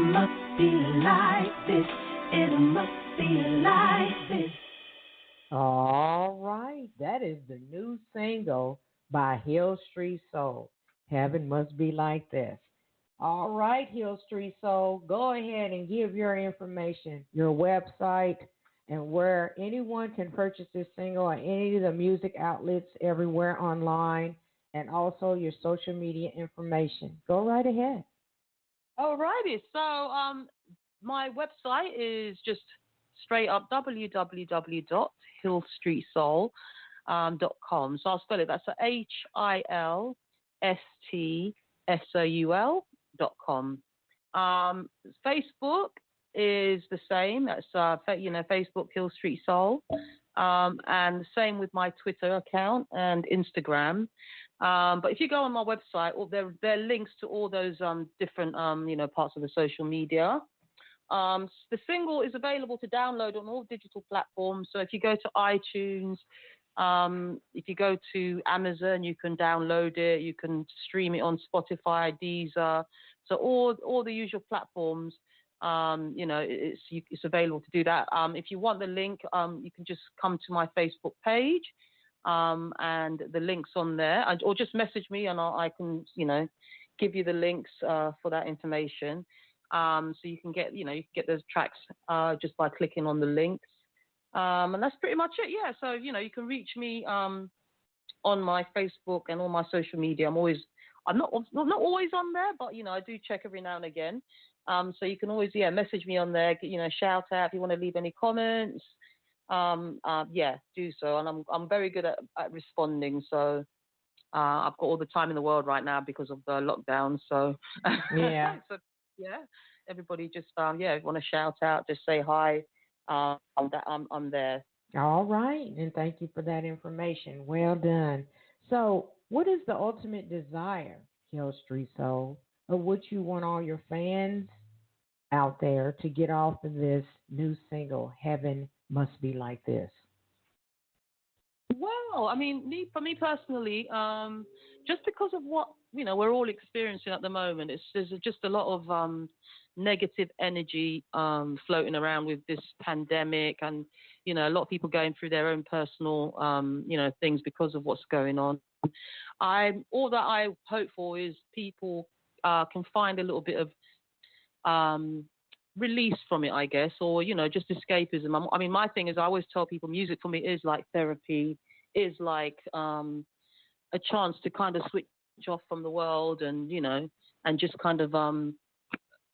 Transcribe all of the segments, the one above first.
must be like this. It must be like this. All right, that is the new single by Hil St Soul. Heaven must be like this. All right, Hil St Soul, go ahead and give your information, your website, and where anyone can purchase this single on any of the music outlets everywhere online, and also your social media information. Go right ahead. All righty. So my website is just straight up www.hilstreetsoul.com. So I'll spell it. That's HILSTSOUL.com. Facebook is the same. That's Facebook Hil St Soul, and the same with my Twitter account and Instagram. But if you go on my website, there are links to all those different parts of the social media. The single is available to download on all digital platforms. So if you go to iTunes, if you go to Amazon, you can download it. You can stream it on Spotify, Deezer. So all the usual platforms. It's available to do that. If you want the link, you can just come to my Facebook page, and the link's on there, or just message me, and I can give you the links for that information. So you can get those tracks just by clicking on the links, and that's pretty much it. Yeah. So you can reach me on my Facebook and all my social media. I'm not always on there, but I do check every now and again. So you can always message me on there. Shout out if you want to leave any comments. Do so, and I'm very good at responding. So I've got all the time in the world right now because of the lockdown. So yeah. So everybody just if you want to shout out, just say hi. I'm there. All right, and thank you for that information. Well done. So, what is the ultimate desire, Hil St Soul, of what you want all your fans out there to get off of this new single, Heaven Must Be Like This? Well, I mean, for me personally, just because of what we're all experiencing at the moment, there's just a lot of negative energy floating around with this pandemic, and a lot of people going through their own personal things because of what's going on. All that I hope for is people can find a little bit of release from it, I guess, or just escapism. I mean, my thing is, I always tell people, music for me is like therapy, is like a chance to kind of switch off from the world, and and just kind of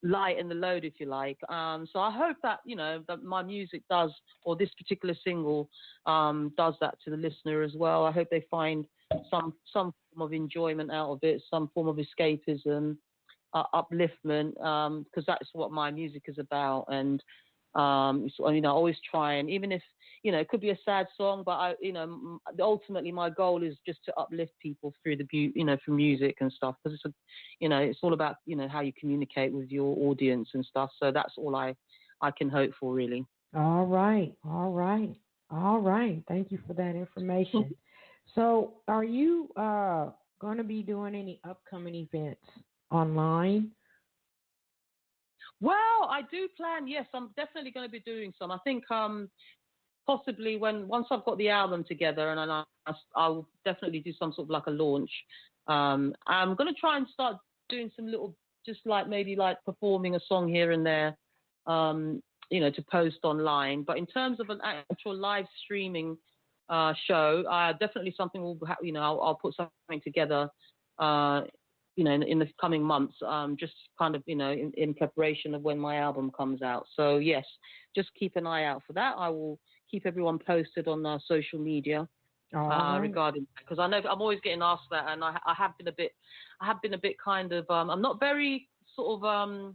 lighten the load, if you like. So I hope that that my music does, or this particular single does that to the listener as well. I hope they find some form of enjoyment out of it, some form of escapism, upliftment, because that's what my music is about. And I always try, and even if it could be a sad song, but ultimately my goal is just to uplift people through through music and stuff, because it's all about how you communicate with your audience and stuff. So that's all I can hope for, really. All right. Thank you for that information. So, are you going to be doing any upcoming events online? Well, I do plan. Yes, I'm definitely going to be doing some. I think possibly once I've got the album together, and I'll definitely do some sort of like a launch. I'm going to try and start doing some little, just like maybe like performing a song here and there, to post online. But in terms of an actual live streaming show, definitely something I'll put something together. In the coming months, just kind of, in preparation of when my album comes out. So yes, just keep an eye out for that. I will keep everyone posted on social media regarding that, because I know I'm always getting asked that, and I have been a bit kind of, I'm not very sort of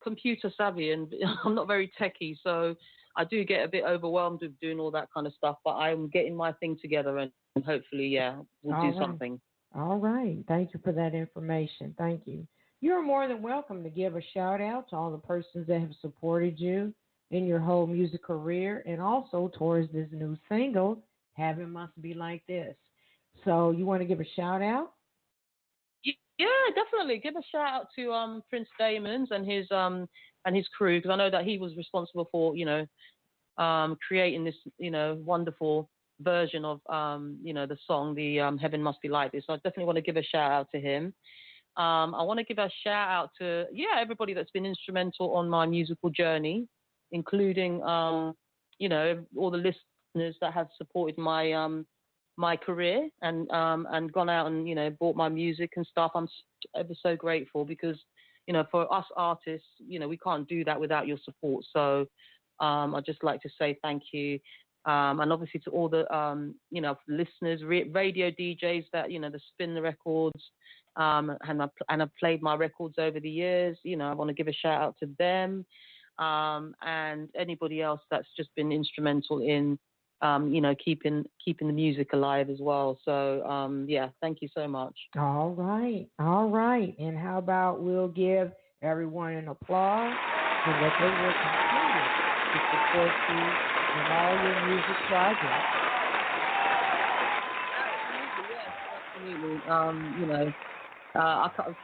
computer savvy, and I'm not very techie, so I do get a bit overwhelmed with doing all that kind of stuff. But I'm getting my thing together, and hopefully, we'll do something. All right. Thank you for that information. Thank you. You're more than welcome to give a shout out to all the persons that have supported you in your whole music career, and also towards this new single, Heaven Must Be Like This. So you want to give a shout out? Yeah, definitely. Give a shout out to Prince Damon's and his crew, because I know that he was responsible for creating this wonderful version of the song, the Heaven Must Be Like This. So I definitely want to give a shout out to him. I want to give a shout out to everybody that's been instrumental on my musical journey, including all the listeners that have supported my career and gone out and bought my music and stuff. I'm ever so grateful because for us artists, we can't do that without your support. So I'd just like to say thank you. And obviously to all the listeners, radio DJs that that spin the records, and I've played my records over the years. I want to give a shout out to them, and anybody else that's just been instrumental in keeping the music alive as well. So thank you so much. All right. And how about we'll give everyone an applause so that they will continue to support you in all your music projects. Absolutely, yes,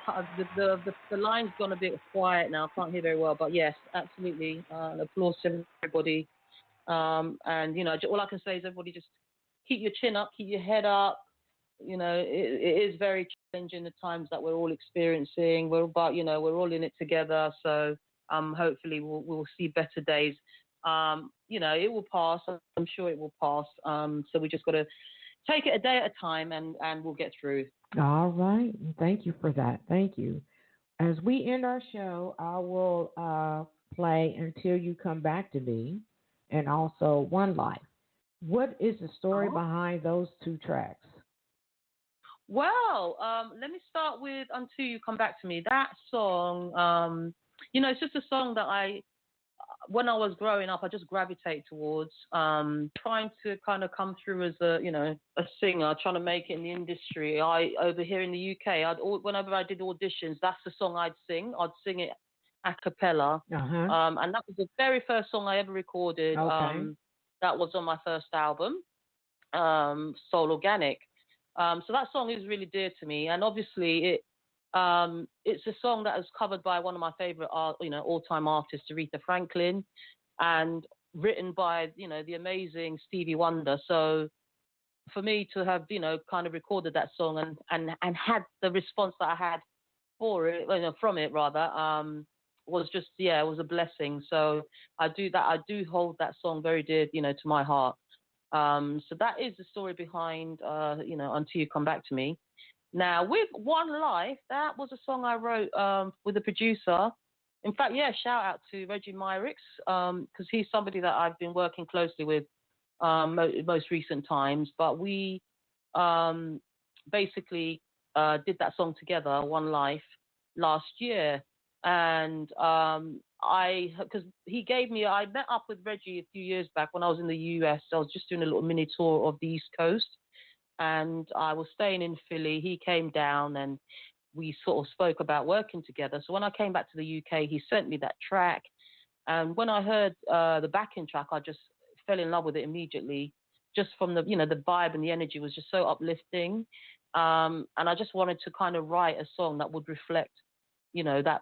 absolutely. The line's gone a bit quiet now. I can't hear very well, but yes, absolutely. Applause to everybody. And all I can say is everybody just keep your chin up, keep your head up. It is very challenging the times that we're all experiencing. We're all in it together. So hopefully we'll see better days. It will pass. I'm sure it will pass. So we just got to take it a day at a time, and we'll get through. All right. Thank you for that. Thank you. As we end our show, I will play Until You Come Back to Me and also One Life. What is the story behind those two tracks? Well, let me start with Until You Come Back to Me. That song, it's just a song that when I was growing up, I just gravitate towards trying to kind of come through as a singer, trying to make it in the industry. Over here in the UK, whenever I did auditions, that's the song I'd sing. I'd sing it a cappella. And that was the very first song I ever recorded. Okay. That was on my first album, Soul Organic. So that song is really dear to me. And obviously it's a song that is covered by one of my favorite all-time artists, Aretha Franklin, and written by the amazing Stevie Wonder. So for me to have kind of recorded that song and had the response that I had for it, from it rather, was just it was a blessing. So I do hold that song very dear to my heart. So that is the story behind Until You Come Back to Me. Now, with One Life, that was a song I wrote with a producer. In fact, shout out to Reggie Myrix, because he's somebody that I've been working closely with most recent times. But we basically did that song together, One Life, last year. And because he gave me, I met up with Reggie a few years back when I was in the US. I was just doing a little mini tour of the East Coast. And I was staying in Philly. He came down and we sort of spoke about working together. So when I came back to the UK, he sent me that track. And when I heard the backing track, I just fell in love with it immediately. Just from the vibe and the energy was just so uplifting. And I just wanted to kind of write a song that would reflect, that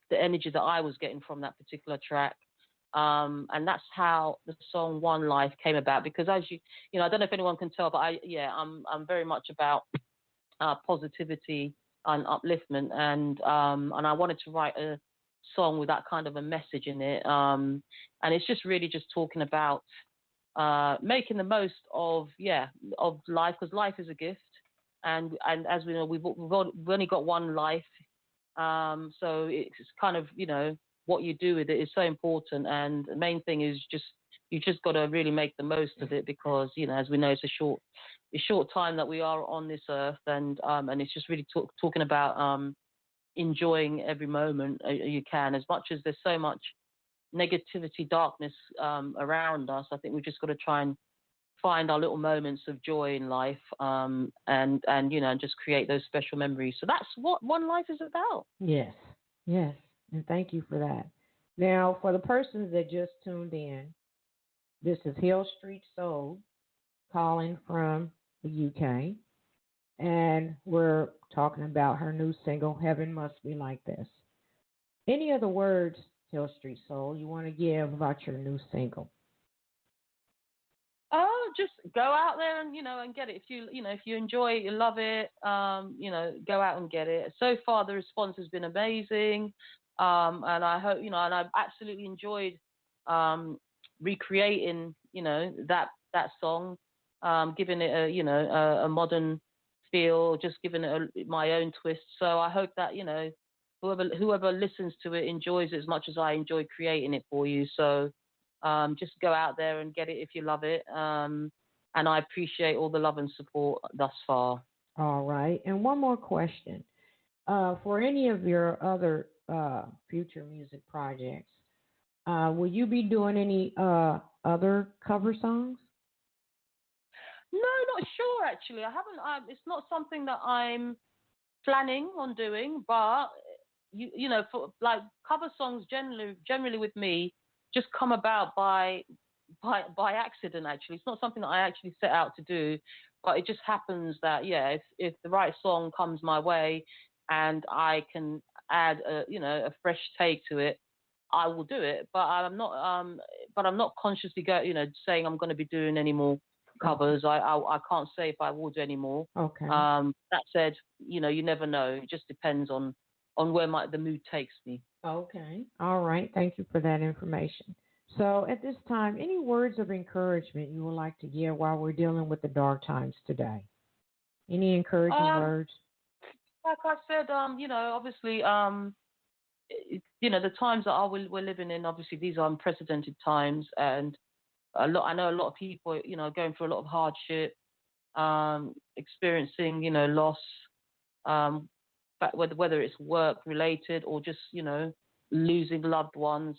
the energy that I was getting from that particular track. And that's how the song One Life came about, because as I don't know if anyone can tell, but I'm very much about positivity and upliftment, and I wanted to write a song with that kind of a message in it, and it's just really just talking about making the most of life, because life is a gift, and as we know, we've only got one life, so it's kind of what you do with it is so important, and the main thing is you just got to really make the most of it, because as we know, it's a short time that we are on this earth, and it's just really talking about enjoying every moment you can. As much as there's so much negativity, darkness around us, I think we've just got to try and find our little moments of joy in life, and just create those special memories. So that's what One Life is about. Yes. And thank you for that. Now, for the persons that just tuned in, this is Hil St Soul calling from the UK, and we're talking about her new single, Heaven Must Be Like This. Any other words, Hill Street Soul, you want to give about your new single? Oh, just go out there and and get it. If you enjoy it, you love it, go out and get it. So far, the response has been amazing, and I hope and I've absolutely enjoyed recreating that song, giving it a modern feel, just giving it my own twist. So I hope that whoever listens to it enjoys it as much as I enjoy creating it for you. So. Just go out there and get it if you love it. And I appreciate all the love and support thus far. All right. And one more question. For any of your other future music projects, will you be doing any other cover songs? No, not sure actually. I haven't. It's not something that I'm planning on doing. But for like cover songs, generally with me, just come about by accident. Actually, it's not something that I actually set out to do, but it just happens that if the right song comes my way and I can add a fresh take to it, I will do it. But I'm not consciously saying I'm going to be doing any more covers. I can't say if I will do any more. Okay. That said, you never know. It just depends on where the mood takes me. Okay. All right. Thank you for that information. So at this time, any words of encouragement you would like to give while we're dealing with the dark times today? Any encouraging words? Like I said, obviously, the times that we're living in, obviously these are unprecedented times, and I know a lot of people, going through a lot of hardship, experiencing, loss, whether it's work related or just losing loved ones,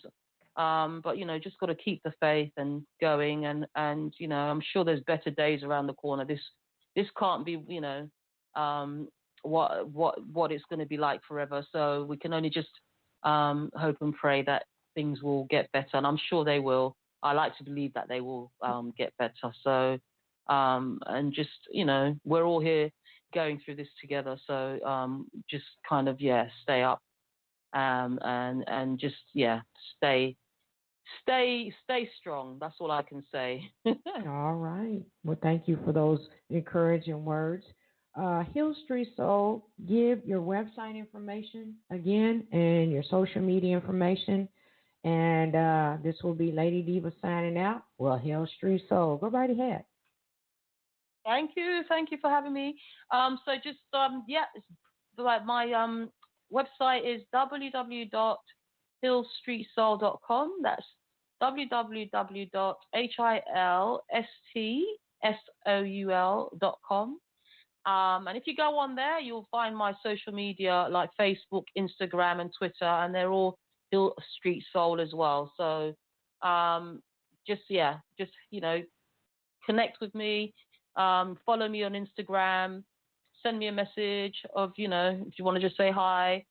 but just got to keep the faith and going, and I'm sure there's better days around the corner. This can't be what it's going to be like forever, so we can only just hope and pray that things will get better, and I'm sure they will. I like to believe that they will get better. So and just we're all here going through this together, so just kind of stay up, and just stay strong. That's all I can say. All right. Well, thank you for those encouraging words. Hil Street Soul, give your website information again and your social media information, and this will be Lady Diva signing out. Well, Hil Street Soul, go right ahead. Thank you for having me. So just my website is www.hilstreetsoul.com. That's www.hilstsoul.com. And if you go on there, you'll find my social media like Facebook, Instagram, and Twitter, and they're all Hil Street Soul as well. So just connect with me. Follow me on Instagram, send me a message of, if you want to just say hi,